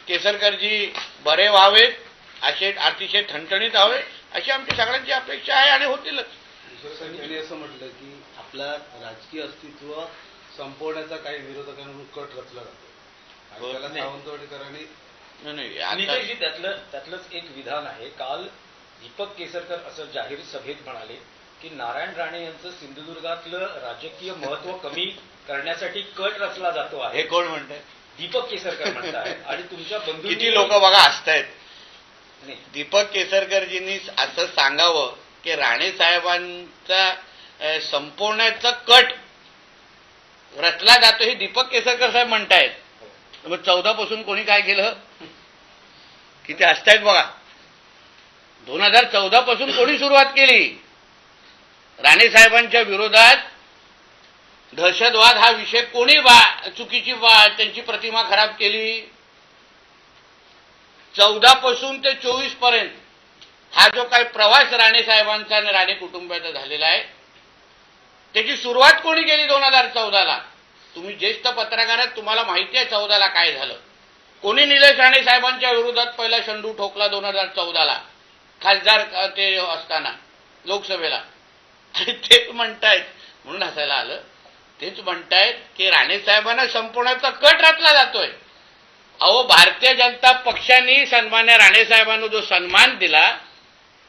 केसरकरजी बरे व्हावेत, असे अतिशय ठणठणीत हवे अशी आमची सगळ्यांची अपेक्षा आहे आणि होतीलच. त्यांनी असं म्हटलं की आपला राजकीय अस्तित्व संपवण्याचा काही विरोधकांकडून कट रचला जातो आणि त्याला सावंतवाडीकरांनी नितेशजी त्यातलंच एक विधान आहे. काल दीपक केसरकर असं जाहीर सभेत म्हणाले की नारायण राणे यांचं सिंधुदुर्गातलं राजकीय महत्व कमी करण्यासाठी कट रचला जातो आहे. हे कोण म्हणतंय? दीपक केसरकर म्हणतात. आणि तुमच्या बंधू किती लोक बघा हसतायत. दीपक केसरकरजींनी असं सांगावं की राणे साहेबांचा संपवण्याचा कट रचला जातो हे दीपक केसरकर साहेब म्हणतायत. मग 14 पासून कोणी काय केलं? किती हसतायत बघा. 2014 पासून कोणी सुरुवात केली? राणे साहेबांच्या विरोधात दहशतवाद हा विषय कोणी चुकीची त्यांची प्रतिमा खराब केली? 14 पासून ते 24 पर्यंत हा जो काही प्रवास राणे साहेबांचा आणि राणे कुटुंबाचा झालेला आहे त्याची सुरुवात कोणी केली? 2014ला. तुम्ही ज्येष्ठ पत्रकार आहात, तुम्हाला माहिती आहे 14ला काय झालं. कोणी निलेश राणे साहेबांच्या विरोधात पहिला शंडू ठोकला 2014ला खासदार ते असताना लोकसभेला. आणि तेच म्हणतायत, म्हणून हसायला आलं, तेच म्हणतायत की राणे साहेबांना संपवण्याचा कट रचला जातोय. अहो, भारतीय जनता पक्षाने सन्मान्य राणे साहेबांना जो सन्मान दिला,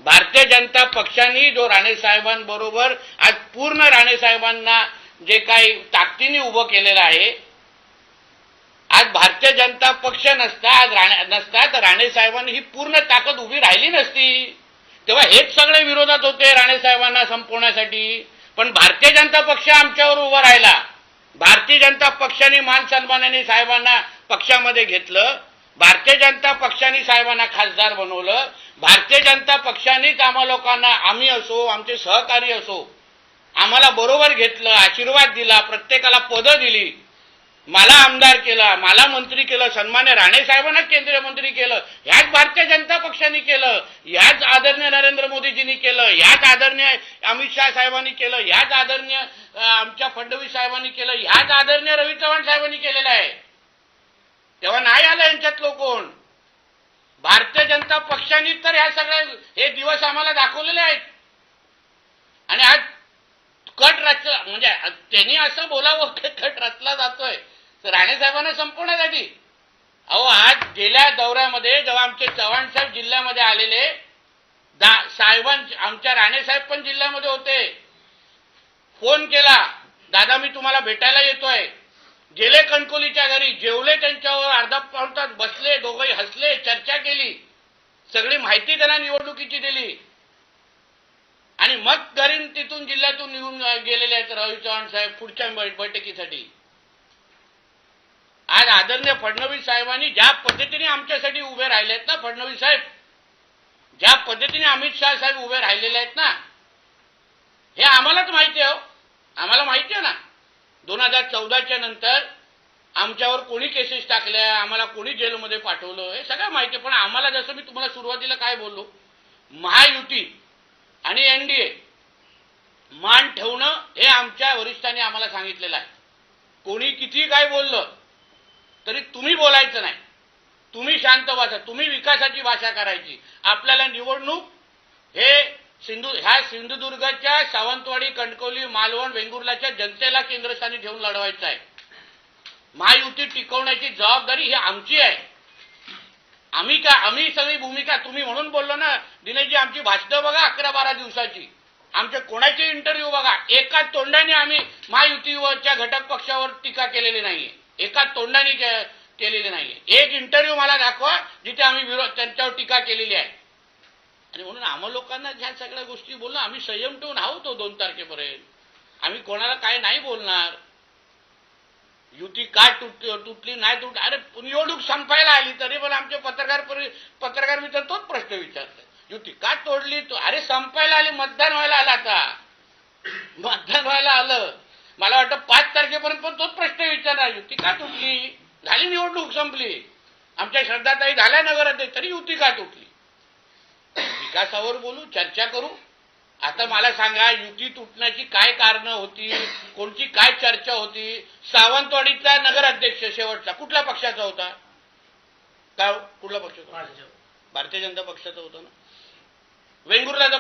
भारतीय जनता पक्षाने जो राणे साहेबांबरोबर आज पूर्ण राणे साहेबांना जे काही ताकदीने उभं केलेलं आहे, आज भारतीय जनता पक्ष नसता, तर राणे साहेबांनी ही पूर्ण ताकद उभी राहिली नसती. तेव्हा हेच सगळे विरोधात होते राणे साहेबांना संपवण्यासाठी. पण भारतीय जनता पक्ष आमच्यावर उभा राहिला. भारतीय जनता पक्षाने मान सन्मानाने साहेबांना पक्षामध्ये घेतलं. भारतीय जनता पक्षाने साहेबांना खासदार बनवलं. भारतीय जनता पक्षानेच आम्हा लोकांना, आम्ही असो, आमचे सहकारी असो, आम्हाला बरोबर घेतलं, आशीर्वाद दिला, प्रत्येकाला पदं दिली. मला आमदार केला, मला मंत्री केलं, सन्मान्य राणे साहेबांना केंद्रीय मंत्री केलं. ह्याच भारतीय जनता पक्षाने केलं, ह्याच आदरणीय नरेंद्र मोदीजींनी केलं, ह्याच आदरणीय अमित शाह साहेबांनी केलं, ह्याच आदरणीय आमच्या फडणवीस साहेबांनी केलं, ह्याच आदरणीय रवी चव्हाण साहेबांनी केलेलं आहे. तेव्हा नाही आलं यांच्यातलं कोण? भारतीय जनता पक्षाने तर ह्या सगळ्या हे दिवस आम्हाला दाखवलेले आहेत. आणि आज कट रचला, म्हणजे त्यांनी असं बोलावं की कट रचला जातोय राणे साहेबांना संपवण्यासाठी. अहो, आज गेल्या दौऱ्यामध्ये जेव्हा आमचे चव्हाण साहेब जिल्ह्यामध्ये आलेले, आमच्या राणे साहेब पण जिल्ह्यामध्ये होते, फोन केला, दादा मी तुम्हाला भेटायला येतोय. गेले कणकोलीच्या घरी, जेवले, त्यांच्यावर अर्धा पाऊण तास बसले, दोघंही हसले, चर्चा केली, सगळी माहिती त्यांना निवडणुकीची दिली. आणि मग घरी तिथून जिल्ह्यातून निघून गेलेले आहेत रवी चव्हाण साहेब पुढच्या बैठकीसाठी. आज आदरणीय फडणवीस साहेबांनी ज्या पद्धतीने आमच्यासाठी उभे राहिलेत ना, फडणवीस साहेब ज्या पद्धतीने अमित शाह साहेब उभे राहिलेले आहेत ना, हे आम्हालाच माहिती आहे. आम्हाला माहिती आहे ना, 2014च्या नंतर आमच्यावर कोणी केसेस टाकल्या, आम्हाला कोणी जेलमध्ये पाठवलं, हे सगळं माहिती आहे. पण आम्हाला, जसं मी तुम्हाला सुरुवातीला काय बोललो, महायुती आणि एनडीए मान ठेवणं हे आमच्या वरिष्ठांनी आम्हाला सांगितलेलं आहे. कोणी किती काय बोललं तरी तुम्ही बोलायचं नाही, तुम्ही शांत बसा, तुम्ही विकासाची भाषा करायची. आपल्याला निवडणूक ह्या सिंधुदुर्गच्या सावंतवाडी, कणकवली, मालवण, वेंगुर्लाच्या जनतेला केंद्रस्थानी ठेवून लढवायचं आहे. महायुती टिकवण्याची जबाबदारी ही आमची आहे. आम्ही सगळी भूमिका, तुम्ही म्हणून बोललो ना दिनेशजी, आमची भाषणं बघा 11-12 दिवसाची, आमच्या कोणाचे इंटरव्ह्यू बघा, एका तोंडाने आम्ही महायुतीच्या घटक पक्षावर टीका केलेली नाहीये, एका तोंडाने केलेली नाहीये. एक इंटरव्ह्यू मला दाखवा जिथे आम्ही त्यांच्यावर टीका केलेली आहे. आणि म्हणून आम्हा लोकांना ह्या सगळ्या गोष्टी बोलणं, आम्ही संयम ठेवून आहोत 2 तारखेपर्यंत. आम्ही कोणाला काय नाही बोलणार. युती का तुटली नाही तुटली, अरे निवडणूक संपायला आली तरी पण आमचे पत्रकार मित्र तोच प्रश्न विचारतात, युती का तोडली? अरे संपायला आली, मतदान व्हायला आलं, आता मतदान व्हायला आलं. मला वाटतं 5 तारखेपर्यंत पण तोच प्रश्न विचारणार, युती का तुटली? झाली निवडणूक, संपली. आमच्या श्रद्धाताई झाल्या नगराध्यक्ष, तरी युती का तुटली? विकासावर बोलू, चर्चा करू. आता मला सांगा, युती तुटण्याची काय कारणं होती, कोणची काय चर्चा होती? सावंतवाडीचा नगराध्यक्ष शेवटचा कुठल्या पक्षाचा होता? काय हो? कुठला पक्ष होता? भारतीय जनता पक्षाचा होता ना. वेंगुर्ल्याचा